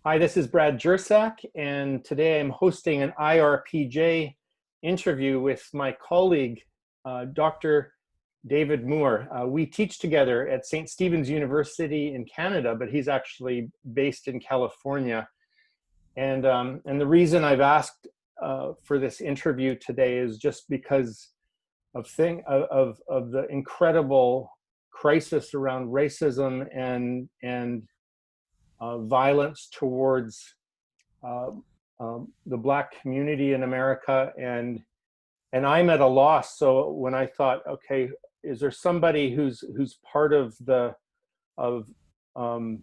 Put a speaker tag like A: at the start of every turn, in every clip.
A: Hi, this is Brad Jersak, and today I'm hosting an IRPJ interview with my colleague, Dr. David Moore. We teach together at St. Stephen's University in Canada, but he's actually based in California. And the reason I've asked for this interview today is just because of the incredible crisis around racism and violence towards uh, the Black community in America, and I'm at a loss. So when I thought, okay, is there somebody who's part of of um,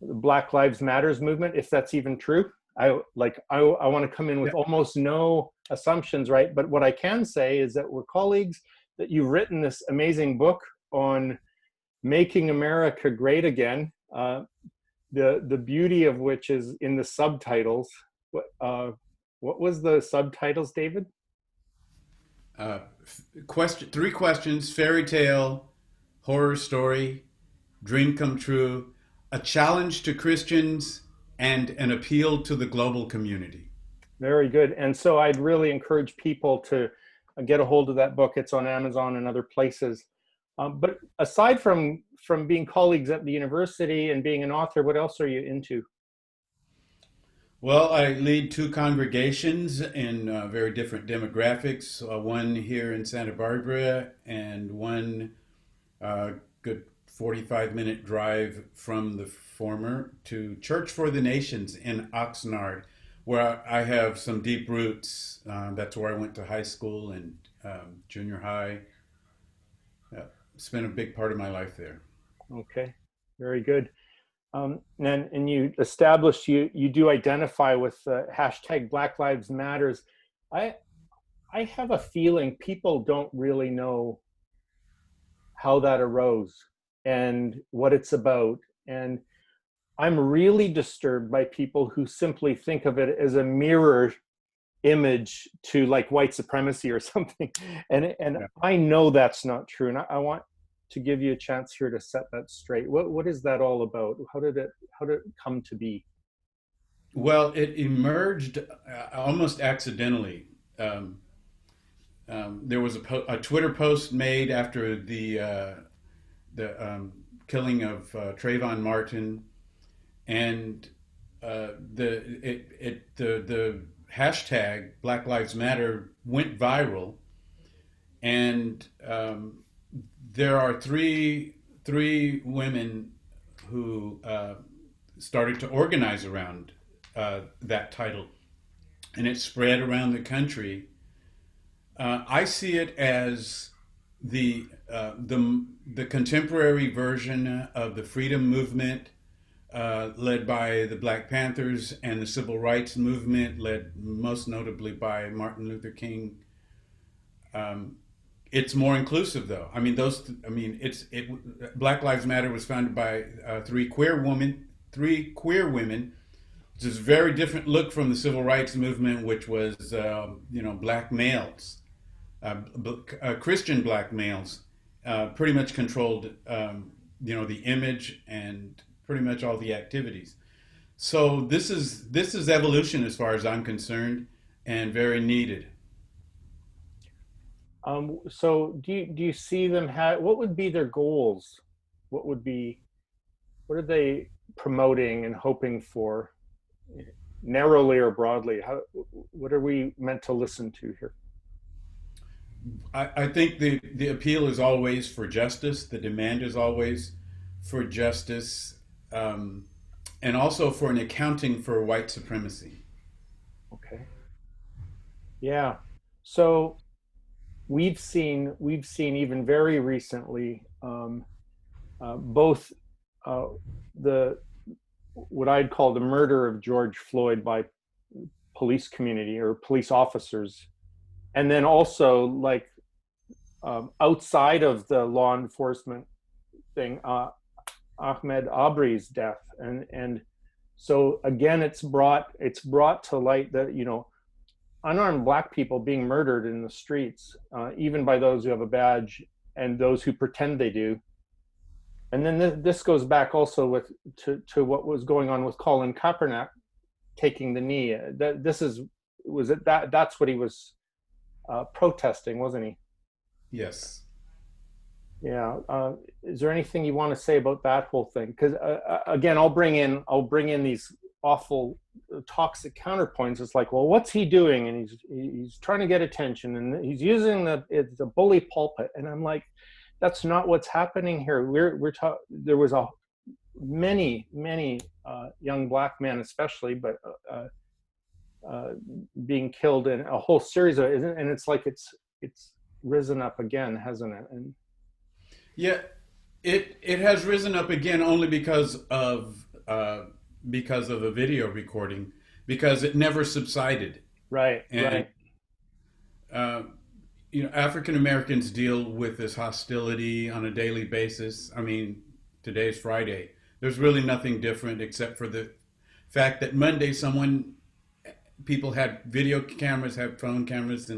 A: the Black Lives Matters movement, if that's even true? I want to come in with
B: Yeah.
A: almost no assumptions, right? But what I can say is that we're colleagues, that you've written this amazing book on making America great again. The beauty of which is in the subtitles. What was the subtitles, David?
B: Uh, three questions: fairy tale, horror story, dream come true, a challenge to Christians, and an appeal to the global community.
A: Very good. And so I'd really encourage people to get a hold of that book. It's on Amazon and other places. But aside from being colleagues at the university and being an author, what else are you into?
B: Well, I lead two congregations in very different demographics. One here in Santa Barbara, and one good 45-minute drive from the former to Church for the Nations in Oxnard, where I have some deep roots. That's where I went to high school and junior high. Spent a big part of my life there.
A: Okay, very good. And you established you do identify with hashtag Black Lives Matters. I I have a feeling people don't really know how that arose and what it's about. And I'm really disturbed by people who simply think of it as a mirror image to like white supremacy or something. And
B: Yeah.
A: I know that's not true. And I want to give you a chance here to set that straight. What is that all about? How did it come to be?
B: Well, it emerged almost accidentally. Um, there was a Twitter post made after the killing of Trayvon Martin, and the hashtag Black Lives Matter went viral, and there are three women who started to organize around that title, and it spread around the country. I see it as the contemporary version of the freedom movement, led by the Black Panthers, and the civil rights movement, led most notably by Martin Luther King. Um, it's more inclusive, though. I mean, those. I mean, Black Lives Matter was founded by three queer women. It's a very different look from the civil rights movement, which was, black males, Christian black males, pretty much controlled, the image and pretty much all the activities. So this is evolution as far as I'm concerned, and very needed.
A: So do you see them have what would be their goals? What would be what are they promoting and hoping for, narrowly or broadly? What are we meant to listen to here?
B: I think the appeal is always for justice. The demand is always for justice, and also for an accounting for white supremacy.
A: Okay. Yeah. So we've seen even very recently, both uh, the what I'd call the murder of George Floyd by police community or police officers, and then also like outside of the law enforcement thing, Ahmed Aubrey's death, and so again, it's brought to light that unarmed Black people being murdered in the streets, even by those who have a badge and those who pretend they do, And then this goes back also with to what was going on with Colin Kaepernick taking the knee. That this is was it that that's what he was protesting, wasn't he?
B: Yes.
A: Yeah. Is there anything you want to say about that whole thing? Because again, I'll bring in these awful toxic counterpoints. It's like, well, what's he doing? And he's trying to get attention, and he's using it's a bully pulpit. And I'm like, that's not what's happening here. There was a many young black men, especially, but being killed in a whole series of, and it's like it's risen up again, hasn't it? And
B: Yeah, it has risen up again only because of a video recording, because it never subsided.
A: right,
B: And
A: right.
B: uh, African Americans deal with this hostility on a daily basis. I mean, today's Friday. There's really nothing different except for the fact that Monday people had video cameras, had phone cameras,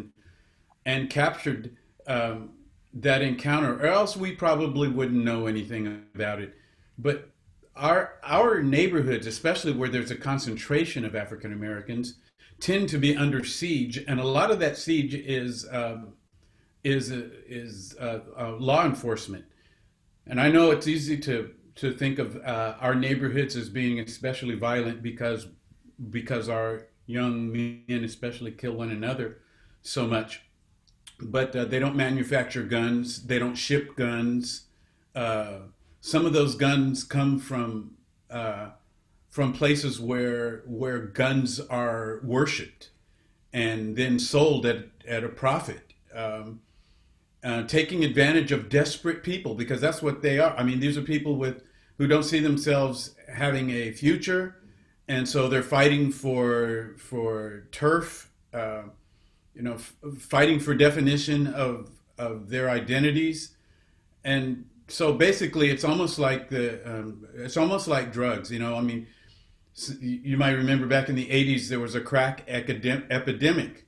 B: and captured that encounter, or else we probably wouldn't know anything about it. But our neighborhoods, especially where there's a concentration of African Americans, tend to be under siege, and a lot of that siege is law enforcement. And I know it's easy to think of our neighborhoods as being especially violent because our young men especially kill one another so much. But they don't manufacture guns. They don't ship guns. Uh, some of those guns come from places where guns are worshipped and then sold at a profit. Taking advantage of desperate people, because that's what they are. I mean, these are people who don't see themselves having a future, and so they're fighting for turf. Fighting for definition of their identities, and so basically, it's almost like drugs. I mean, you might remember back in the '80s there was a crack epidemic,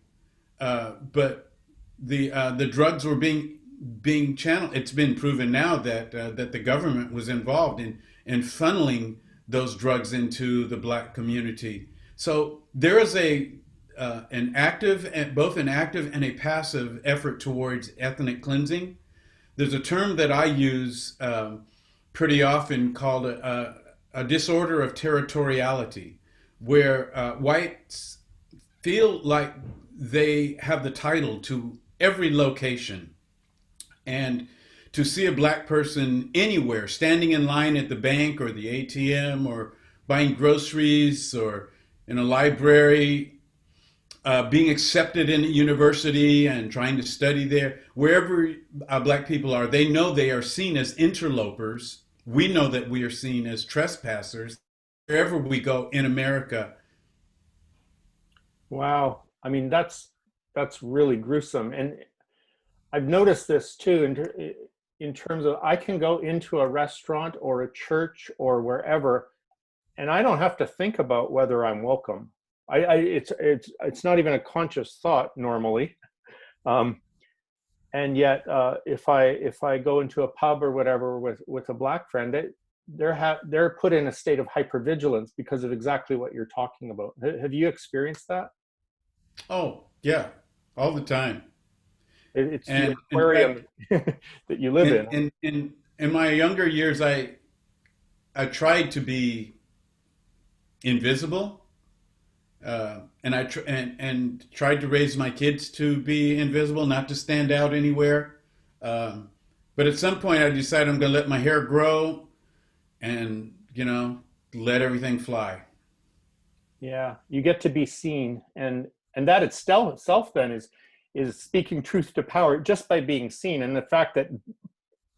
B: but the drugs were being channeled. It's been proven now that the government was involved in funneling those drugs into the black community. So there is both an active and a passive effort towards ethnic cleansing. There's a term that I use pretty often called a disorder of territoriality, where whites feel like they have the title to every location. And to see a black person anywhere, standing in line at the bank or the ATM or buying groceries or in a library, being accepted in a university and trying to study there, wherever black people are, they know they are seen as interlopers. We know that we are seen as trespassers wherever we go in America.
A: Wow. I mean, that's really gruesome. And I've noticed this too in terms of I can go into a restaurant or a church or wherever, and I don't have to think about whether I'm welcome. It's not even a conscious thought normally. Um, and yet, if I go into a pub or whatever with a black friend, they're put in a state of hypervigilance because of exactly what you're talking about. Have you experienced that?
B: Oh, yeah, all the time.
A: It's the
B: And in fact,
A: aquarium that you live in.
B: in my younger years, I tried to be invisible, and tried to raise my kids to be invisible, not to stand out anywhere. Um, but at some point, I decided I'm going to let my hair grow and let everything fly.
A: Yeah, you get to be seen, and that itself then is speaking truth to power just by being seen, and the fact that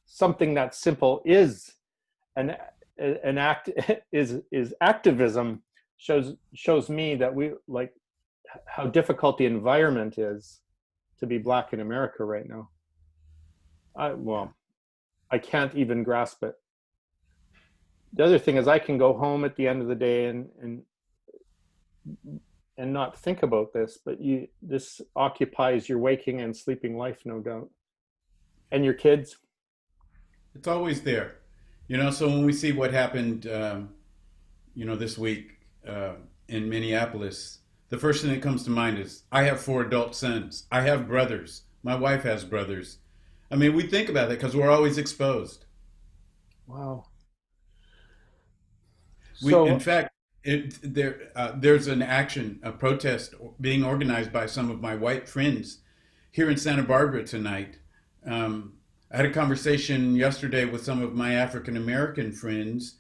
A: something that simple is an an act is activism shows me that we like how difficult the environment is to be black in America right now.
B: Yeah.
A: Well, I can't even grasp it. The other thing is I can go home at the end of the day and not think about this, but this occupies your waking and sleeping life, no doubt, and your kids.
B: It's always there. So when we see what happened, this week in Minneapolis, the first thing that comes to mind is I have four adult sons. I have brothers. My wife has brothers. I mean, we think about it because we're always exposed.
A: Wow.
B: In
A: So,
B: fact, there's an action, a protest being organized by some of my white friends here in Santa Barbara tonight. I had a conversation yesterday with some of my African American friends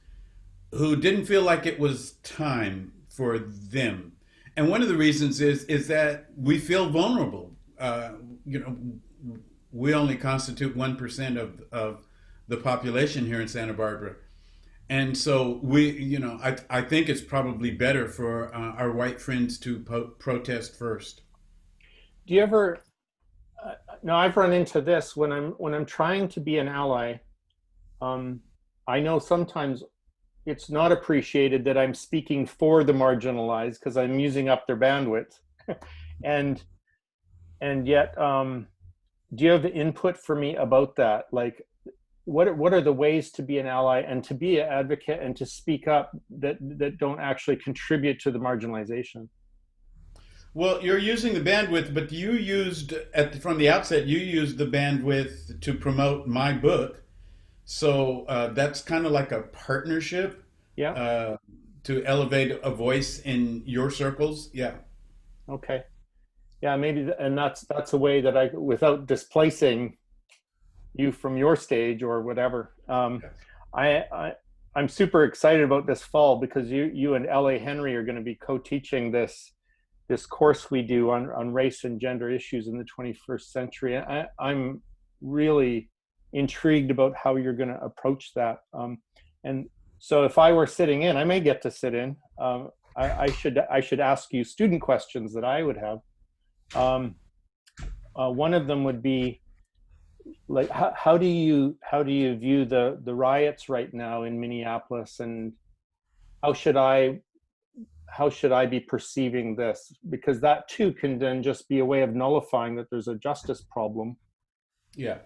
B: who didn't feel like it was time for them. And one of the reasons is that we feel vulnerable. You know, we only constitute 1% of the population here in Santa Barbara. And so I think it's probably better for our white friends to protest first.
A: do you ever? Now, I've run into this when I'm trying to be an ally. Um, I know sometimes it's not appreciated that I'm speaking for the marginalized because I'm using up their bandwidth, and yet, do you have input for me about that? Like, what are the ways to be an ally and to be an advocate and to speak up that don't actually contribute to the marginalization?
B: Well, you're using the bandwidth, but you used from the outset. You used the bandwidth to promote my book, so that's kind of like a partnership
A: Yeah.
B: uh, to elevate a voice in your circles. Yeah.
A: Okay. Yeah. Maybe, and that's a way that I, without displacing you from your stage or whatever. I I'm super excited about this fall because you and L.A. Henry are going to be co-teaching this course we do on race and gender issues in the 21st century. I'm really intrigued about how you're going to approach that. And so if I were sitting in, I may get to sit in. I should ask you student questions that I would have. One of them would be like, how do you view the riots right now in Minneapolis, and how should I be perceiving this? Because that too can then just be a way of nullifying that there's a justice problem.
B: Yeah.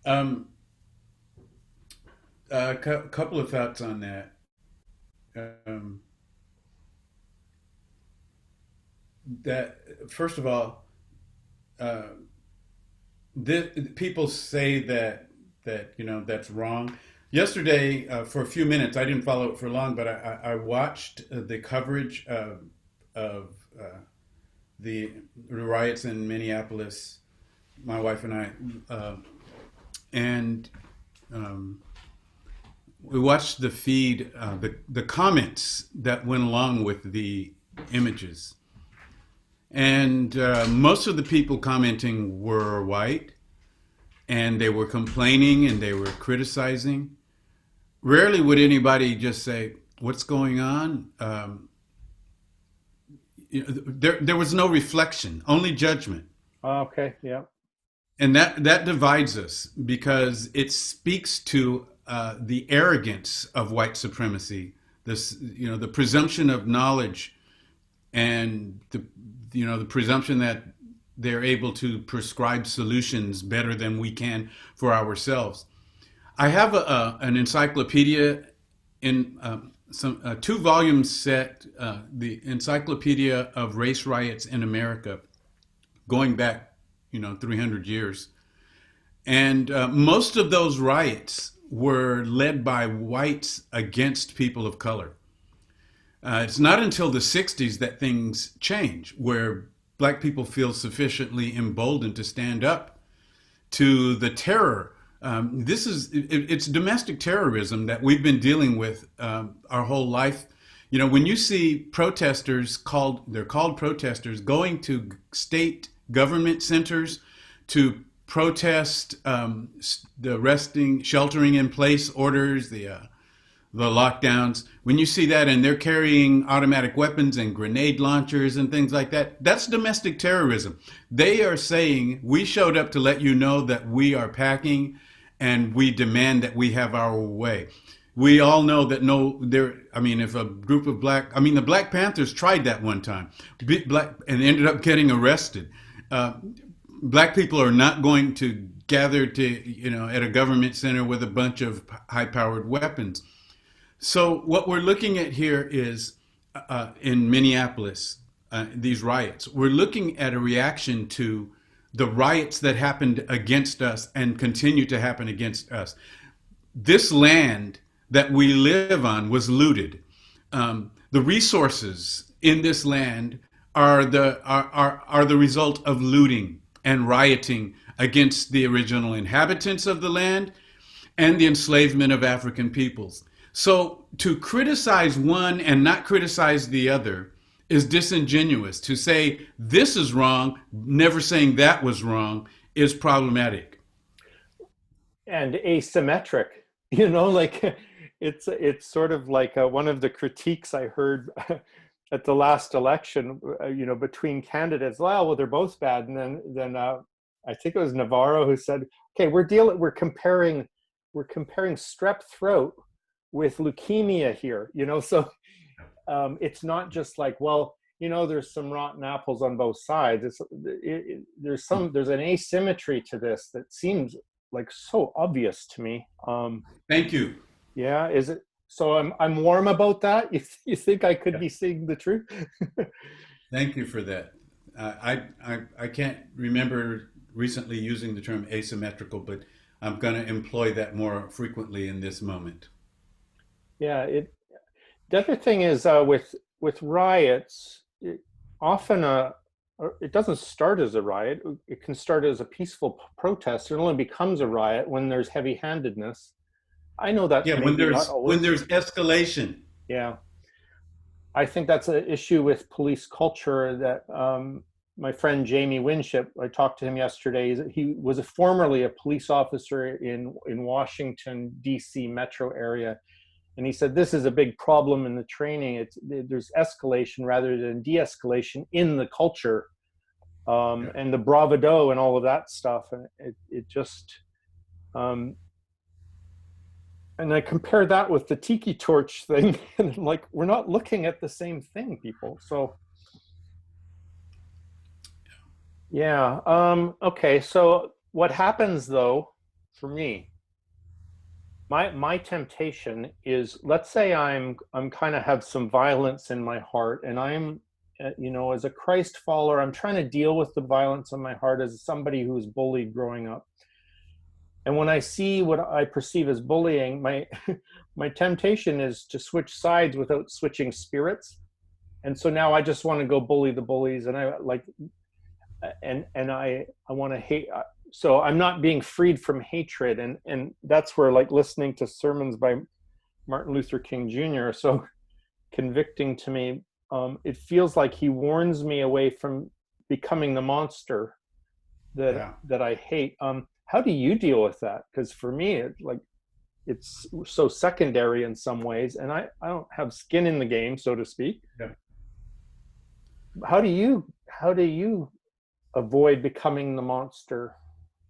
B: Um, a couple of thoughts on that. Um, that first of all, uh, people say that that's wrong. Yesterday, for a few minutes, I didn't follow it for long, but I watched the coverage of the riots in Minneapolis. My wife and I, and um, we watched the feed, the comments that went along with the images. And most of the people commenting were white, and they were complaining and they were criticizing. Rarely would anybody just say, "What's going on?" There was no reflection, only judgment,
A: Okay, yeah.
B: and that divides us because it speaks to the arrogance of white supremacy. This, the presumption of knowledge, and the presumption that they're able to prescribe solutions better than we can for ourselves. I have an encyclopedia in some two-volume set, the Encyclopedia of Race Riots in America, going back 300 years, and most of those riots were led by whites against people of color. It's not until the 60s that things change, where black people feel sufficiently emboldened to stand up to the terror. It's domestic terrorism that we've been dealing with our whole life. When you see protesters they're called protesters, going to state government centers to protest the sheltering in place orders, the lockdowns. When you see that and they're carrying automatic weapons and grenade launchers and things like that, that's domestic terrorism. They are saying, we showed up to let you know that we are packing and we demand that we have our way. We all know that if a group of the Black Panthers tried that one time and ended up getting arrested. Black people are not going to gathered to, at a government center with a bunch of high-powered weapons. So what we're looking at here is in Minneapolis, these riots. We're looking at a reaction to the riots that happened against us and continue to happen against us. This land that we live on was looted. The resources in this land are the result of looting and rioting against the original inhabitants of the land and the enslavement of African peoples. So to criticize one and not criticize the other is disingenuous. To say this is wrong, never saying that was wrong, is problematic.
A: And asymmetric, like it's sort of like one of the critiques I heard at the last election, between candidates. Well, they're both bad. And then I think it was Navarro who said, okay, we're comparing strep throat with leukemia here, so it's not just like, well, there's some rotten apples on both sides. There's an asymmetry to this that seems like so obvious to me.
B: Thank you.
A: Yeah, is it? So I'm warm about that. You think I could be seeing the truth?
B: Thank you for that. I can't remember recently using the term asymmetrical, but I'm going to employ that more frequently in this moment.
A: Yeah. The other thing is with riots, often it doesn't start as a riot. It can start as a peaceful protest. It only becomes a riot when there's heavy-handedness. I know that.
B: Yeah, when there's escalation.
A: Yeah, I think that's an issue with police culture. That my friend Jamie Winship, I talked to him yesterday. He was formerly a police officer in Washington D.C. metro area, and he said this is a big problem in the training. There's escalation rather than de-escalation in the culture, and the bravado and all of that stuff, and it just. And I compare that with the tiki torch thing, and I'm like, we're not looking at the same thing, people. So, yeah. Okay. So what happens though, for me, my temptation is, let's say I'm kind of have some violence in my heart, and I'm, as a Christ follower, I'm trying to deal with the violence in my heart as somebody who was bullied growing up. And when I see what I perceive as bullying, my temptation is to switch sides without switching spirits. And so now I just want to go bully the bullies, and I want to hate. So I'm not being freed from hatred, and that's where, like, listening to sermons by Martin Luther King Jr. are so convicting to me. It feels like he warns me away from becoming the monster that I hate. How do you deal with that? Because for me, it's so secondary in some ways, and I don't have skin in the game, so to speak.
B: Yeah.
A: How do you avoid becoming the monster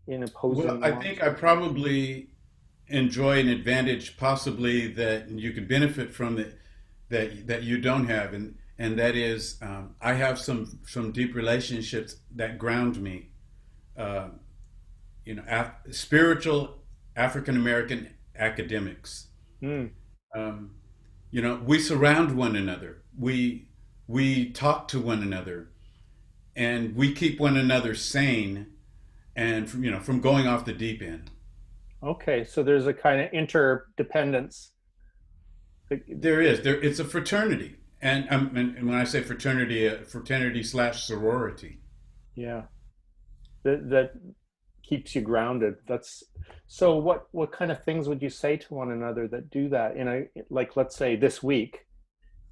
A: in opposing?
B: Well, I think I probably enjoy an advantage, possibly that you could benefit from it, that you don't have, and that is I have some deep relationships that ground me. Spiritual African American academics.
A: Mm.
B: We surround one another. We talk to one another, and we keep one another sane, and from going off the deep end.
A: Okay, so there's a kind of interdependence.
B: There is. It's a fraternity, and when I say fraternity, a fraternity/sorority.
A: Yeah, that keeps you grounded. That's so. What kind of things would you say to one another that do that? Like, let's say this week,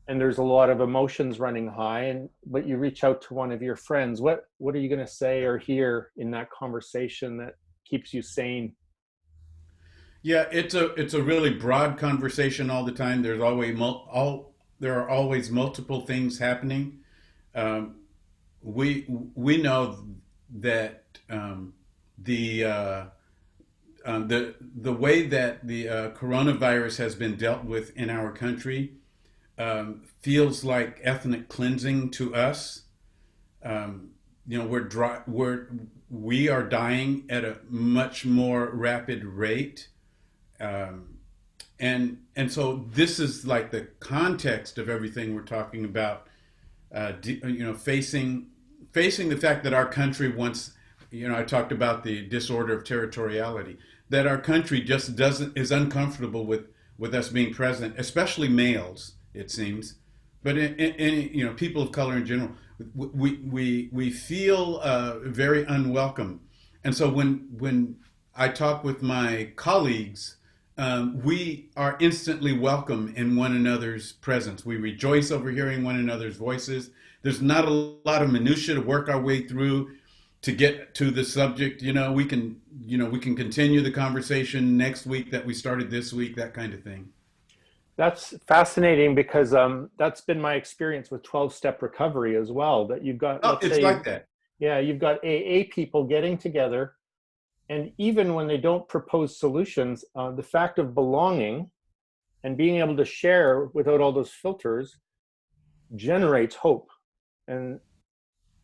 A: and there's a lot of emotions running high, but you reach out to one of your friends. What are you going to say or hear in that conversation that keeps you sane?
B: Yeah, it's a really broad conversation all the time. There are always multiple things happening. We know that the way that the coronavirus has been dealt with in our country feels like ethnic cleansing to us. you know, we are dying at a much more rapid rate. Um, and so this is like the context of everything we're talking about. You know, facing the fact that our country wants, you know, I talked about the disorder of territoriality, that our country just doesn't is uncomfortable with us being present, especially males, it seems, but in you know, people of color in general, we feel very unwelcome, and so when I talk with my colleagues, we are instantly welcome in one another's presence. We rejoice over hearing one another's voices. There's not a lot of minutia to work our way through to get to the subject. We can continue the conversation next week that we started this week, that kind of thing.
A: That's fascinating because that's been my experience with 12-step recovery as well. That you've got,
B: Oh,
A: let's
B: it's
A: say,
B: like that.
A: yeah, you've got AA people getting together, and even when they don't propose solutions, the fact of belonging and being able to share without all those filters generates hope. And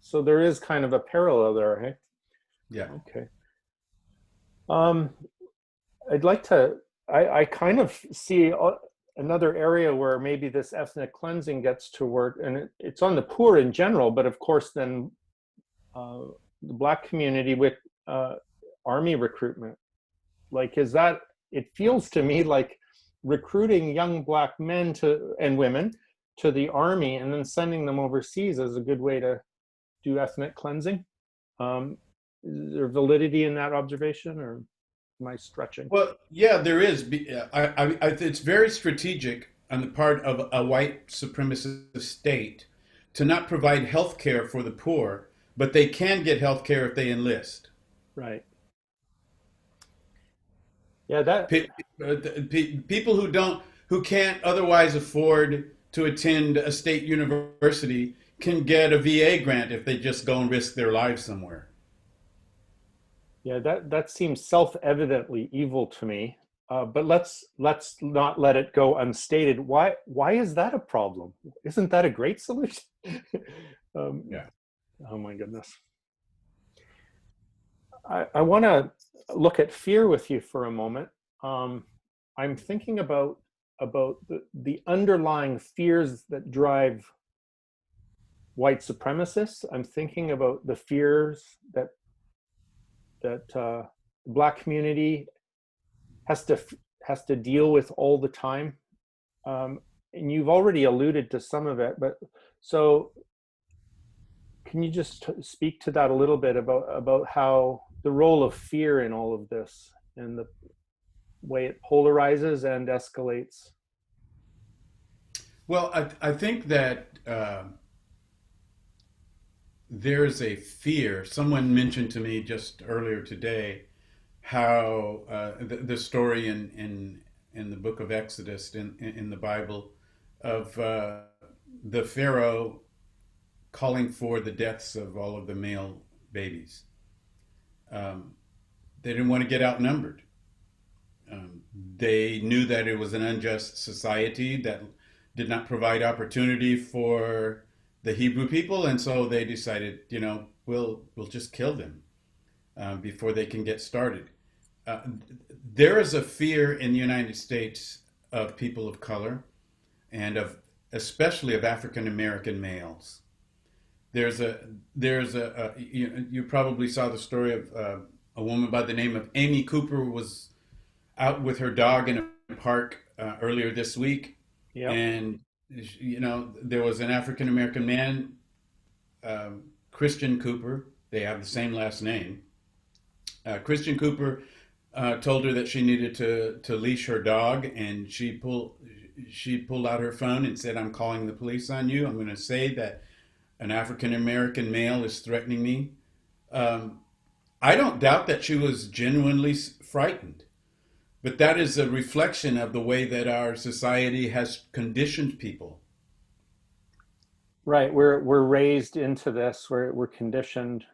A: so there is kind of a parallel there, hey?
B: Yeah.
A: Okay. Um, I'd like to, I kind of see another area where maybe this ethnic cleansing gets to work, and it's on the poor in general, but of course then uh, the Black community with army recruitment. Like, is that, it feels to me like recruiting young Black men to and women to the army and then sending them overseas is a good way to do ethnic cleansing. Is there validity in that observation, or am I stretching?
B: Well, yeah, there is. It's very strategic on the part of a white supremacist state to not provide health care for the poor, but they can get health care if they enlist.
A: Right. Yeah, that,
B: Pe- People who can't otherwise afford to attend a state university can get a VA grant if they just go and risk their lives somewhere.
A: yeah, that seems self-evidently evil to me. But let's not let it go unstated. Why is that a problem? Isn't that a great solution? um,
B: Yeah.
A: oh my goodness. I want to look at fear with you for a moment. I'm thinking about the underlying fears that drive white supremacists. I'm thinking about the fears that the Black community has to has to deal with all the time. And you've already alluded to some of it, but so can you just speak to that a little bit about how the role of fear in all of this and the way it polarizes and escalates?
B: Well, I think that there's a fear. Someone mentioned to me just earlier today how the story in the book of Exodus in the Bible of the Pharaoh calling for the deaths of all of the male babies. Um, they didn't want to get outnumbered. They knew that it was an unjust society that did not provide opportunity for the Hebrew people, and so they decided, you know, we'll just kill them before they can get started. Uh, there is a fear in the United States of people of color and of especially of African American males. You probably saw the story of a woman by the name of Amy Cooper was out with her dog in a park earlier this week,
A: Yeah.
B: and you know there was an African American man, Christian Cooper. They have the same last name. Christian Cooper told her that she needed to leash her dog, and she pulled out her phone and said, "I'm calling the police on you. I'm going to say that an African American male is threatening me." Um, I don't doubt that she was genuinely frightened, but that is a reflection of the way that our society has conditioned people.
A: Right. We're raised into this. We're conditioned,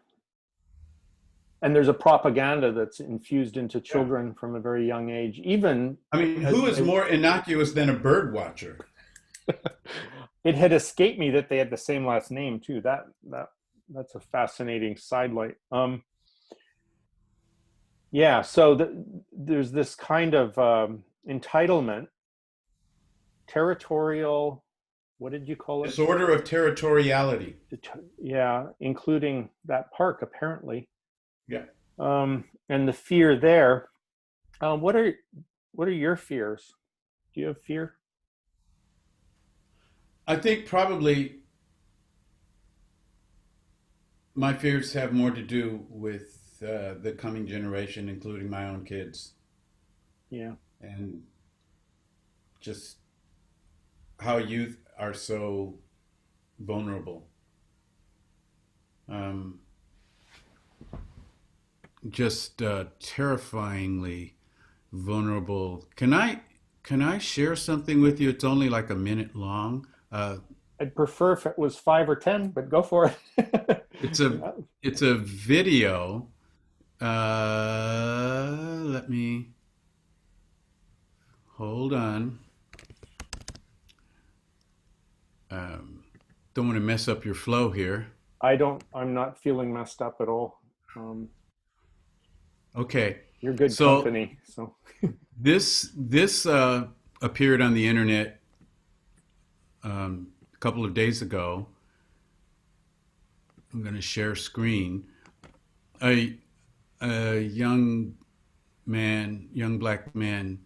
A: and there's a propaganda that's infused into
B: Yeah.
A: children from a very young age. Even
B: I mean, who is more innocuous than a bird watcher?
A: it had escaped me that they had the same last name too. That that's a fascinating sidelight. Yeah, so there's this kind of entitlement, territorial. What did you call it?
B: Disorder of territoriality.
A: Yeah, including that park apparently,
B: Yeah.
A: and the fear there. What are your fears? Do you have fear?
B: I think probably my fears have more to do with the coming generation, including my own kids,
A: Yeah.
B: and just how youth are so vulnerable. Um, just terrifyingly vulnerable. Can I share something with you? It's only like a minute long.
A: I'd prefer if it was 5 or 10, but go for it.
B: It's a it's a video. Let me hold on. Um, don't want to mess up your flow here.
A: I'm not feeling messed up at all. Um,
B: Okay,
A: you're good
B: so
A: company. So,
B: this appeared on the internet a couple of days ago. I'm going to share screen. A a young black man.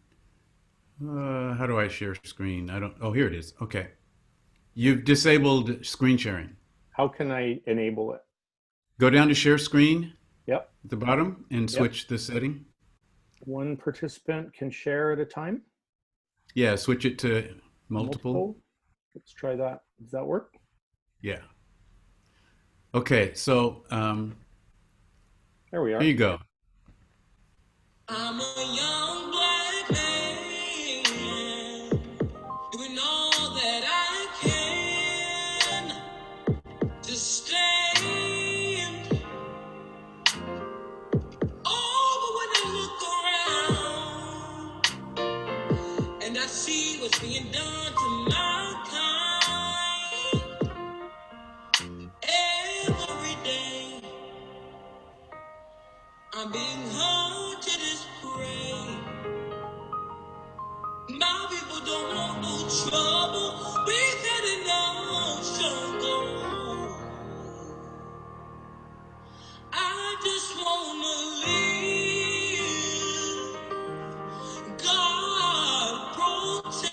B: How do I share screen? I don't. Oh, here it is. Okay, you've disabled screen sharing.
A: how can I enable it?
B: Go down to share screen
A: Yep.
B: at the bottom and
A: Yep.
B: switch the setting.
A: One participant can share at a time.
B: Yeah, switch it to multiple.
A: Multiple. Let's try that. Does that work?
B: Yeah. Okay, so
A: There we
B: here
A: are.
B: you go.
C: I'm a young black man doing all that I can to stand. Oh, but when I look around and I see what's being done to my kind every day, I'm being hard to this prey. My people don't want no trouble. We've had enough struggle. I just wanna live. God protect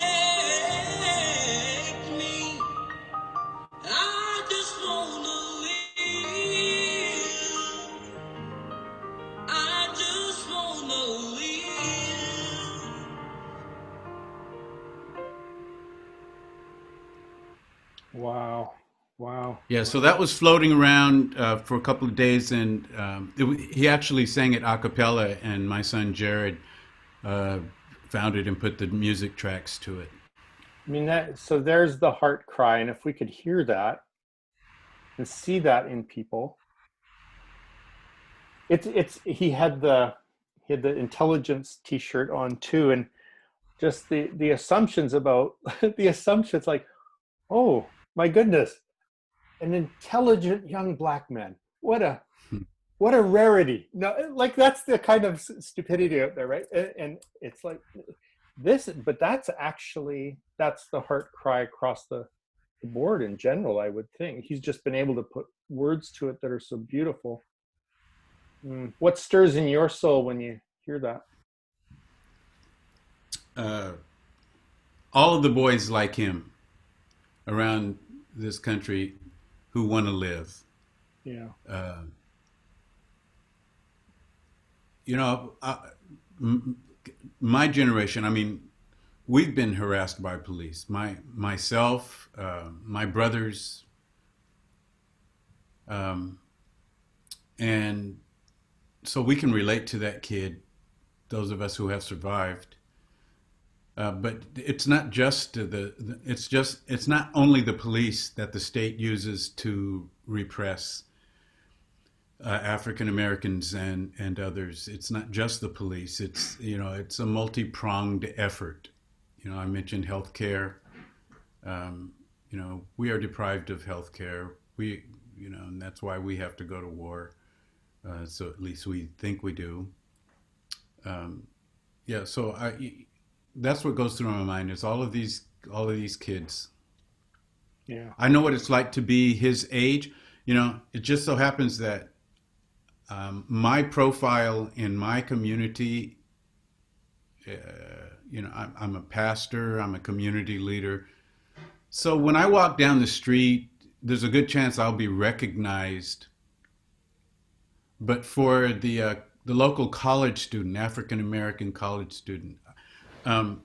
C: me. I just wanna live. I just wanna live.
A: Wow. Wow.
B: Yeah, so that was floating around for a couple of days, and he actually sang it a cappella, and my son Jared uh, found it and put the music tracks to it.
A: I mean that. So there's the heart cry, and if we could hear that and see that in people, it's he had the intelligence T-shirt on too, and just the assumptions about the assumptions like, oh my goodness, an intelligent young black man. What a rarity. No, like that's the kind of stupidity out there, right? And it's like this, but that's the heart cry across the board in general. I would think he's just been able to put words to it that are so beautiful. What stirs in your soul when you hear that?
B: Uh, all of the boys like him around this country who want to live.
A: Yeah.
B: Uh, you know, m- my generation. I mean, we've been harassed by police. Myself, my brothers, um, and so we can relate to that kid. Those of us who have survived. But it's not just it's not only the police that the state uses to repress African Americans and others. It's not just the police. It's a multi-pronged effort. I mentioned healthcare. We are deprived of healthcare. and that's why we have to go to war. So at least we think we do. Um, yeah, so that's what goes through my mind is all of these kids.
A: Yeah.
B: I know what it's like to be his age. It just so happens that my profile in my community, I'm a pastor, I'm a community leader. So when I walk down the street, there's a good chance I'll be recognized. But for the local college student, African American college student, um,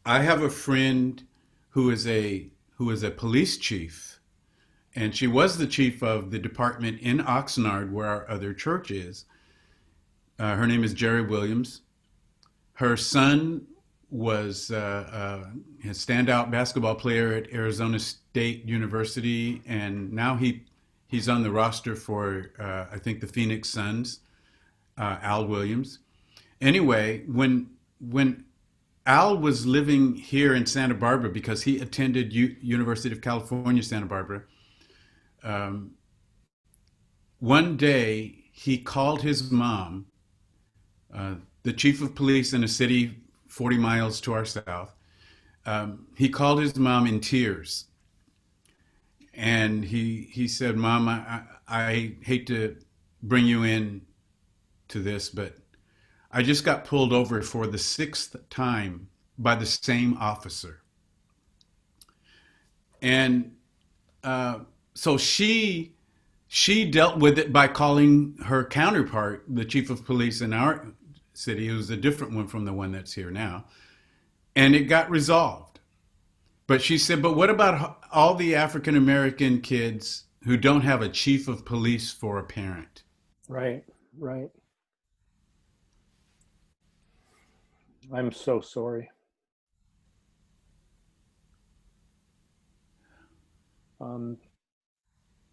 B: I have a friend who is a police chief, and she was the chief of the department in Oxnard, where our other church is. Her name is Jerry Williams. Her son was a standout basketball player at Arizona State University, and now he's on the roster for I think the Phoenix Suns. Al Williams. Anyway, when Al was living here in Santa Barbara because he attended University of California, Santa Barbara. Um, One day he called his mom, uh, the chief of police in a city 40 miles to our south. He called his mom in tears, and he said, "Mom, I hate to bring you in to this, but I just got pulled over for the sixth time by the same officer." And so she dealt with it by calling her counterpart, the chief of police in our city, who's a different one from the one that's here now, and it got resolved. But she said, "But what about all the African American kids who don't have a chief of police for a parent?"
A: Right. Right. I'm so sorry. Um,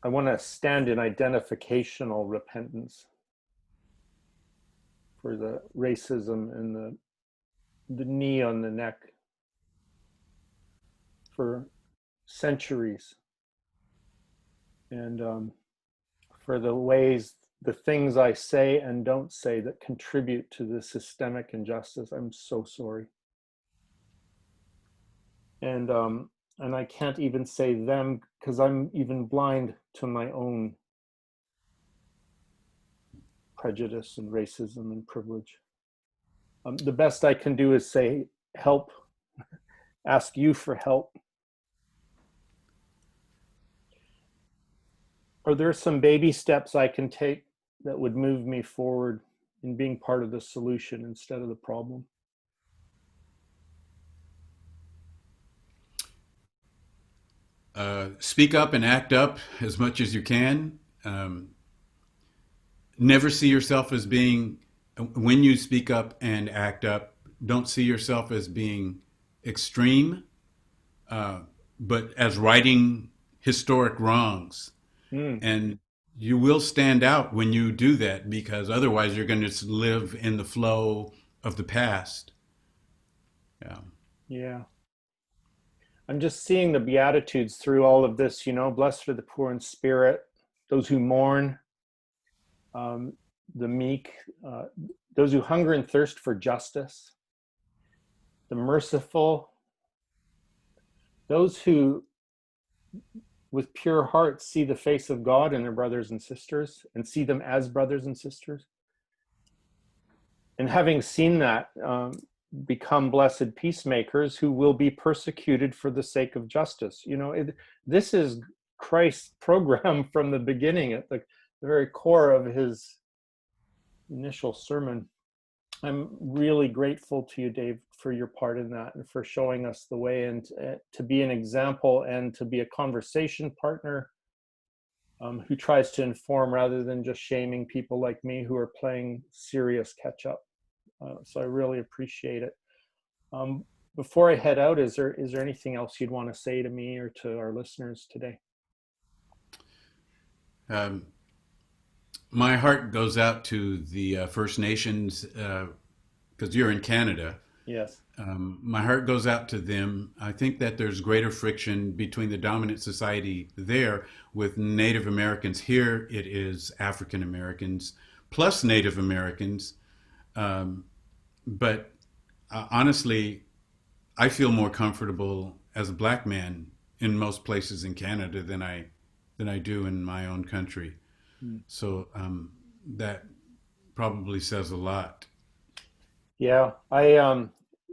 A: I want to stand in identificational repentance for the racism and the knee on the neck for centuries, and for the things I say and don't say that contribute to the systemic injustice. I'm so sorry. And I can't even say them because I'm even blind to my own prejudice and racism and privilege. The best I can do is say help, ask you for help. Are there some baby steps I can take that would move me forward in being part of the solution instead of the problem?
B: Speak up and act up as much as you can. Never see yourself as being, when you speak up and act up, don't see yourself as being extreme, uh, but as righting historic wrongs.
A: Mm,
B: And you will stand out when you do that, because otherwise you're going to live in the flow of the past. Yeah.
A: yeah. I'm just seeing the Beatitudes through all of this, blessed are the poor in spirit, those who mourn, um, the meek, those who hunger and thirst for justice, the merciful, those who with pure hearts see the face of God in their brothers and sisters and see them as brothers and sisters. And having seen that, become blessed peacemakers who will be persecuted for the sake of justice. This is Christ's program from the beginning, at the very core of his initial sermon. I'm really grateful to you, Dave, for your part in that and for showing us the way, and to be an example and to be a conversation partner who tries to inform rather than just shaming people like me who are playing serious catch up. So I really appreciate it. Before I head out, is there anything else you'd want to say to me or to our listeners today?
B: Um, my heart goes out to the First Nations, because you're in Canada.
A: Yes.
B: My heart goes out to them. I think that there's greater friction between the dominant society there with Native Americans. Here it is African Americans plus Native Americans. Um, but honestly, I feel more comfortable as a black man in most places in Canada than I do in my own country.
A: Mm.
B: So that probably says a lot.
A: Yeah,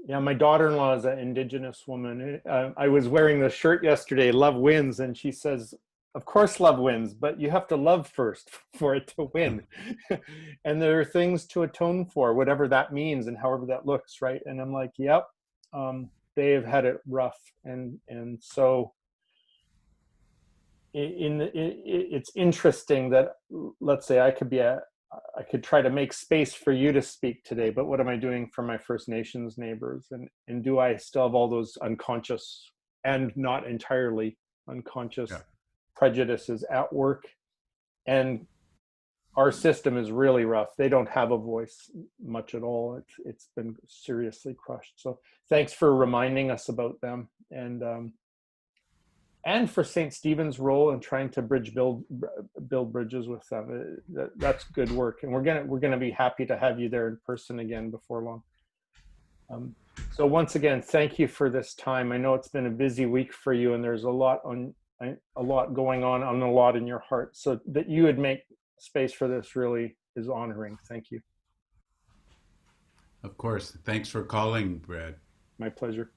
A: yeah, my daughter-in-law is an Indigenous woman. I was wearing the shirt yesterday, "Love wins," and she says, "Of course, love wins, but you have to love first for it to win." And there are things to atone for, whatever that means and however that looks, right? And I'm like, "Yep, they have had it rough," and so it's interesting that, let's say, I could try to make space for you to speak today, but what am I doing for my First Nations neighbors? And do I still have all those unconscious and not entirely unconscious
B: Yeah.
A: prejudices at work? And our system is really rough. They don't have a voice much at all. It's been seriously crushed. So thanks for reminding us about them, and for St. Stephen's role in trying to build bridges with them. That's good work, and we're gonna be happy to have you there in person again before long. So once again, thank you for this time. I know it's been a busy week for you, and there's a lot going on a lot in your heart. So that you would make space for this really is honoring. Thank you.
B: Of course. Thanks for calling, Brad.
A: My pleasure.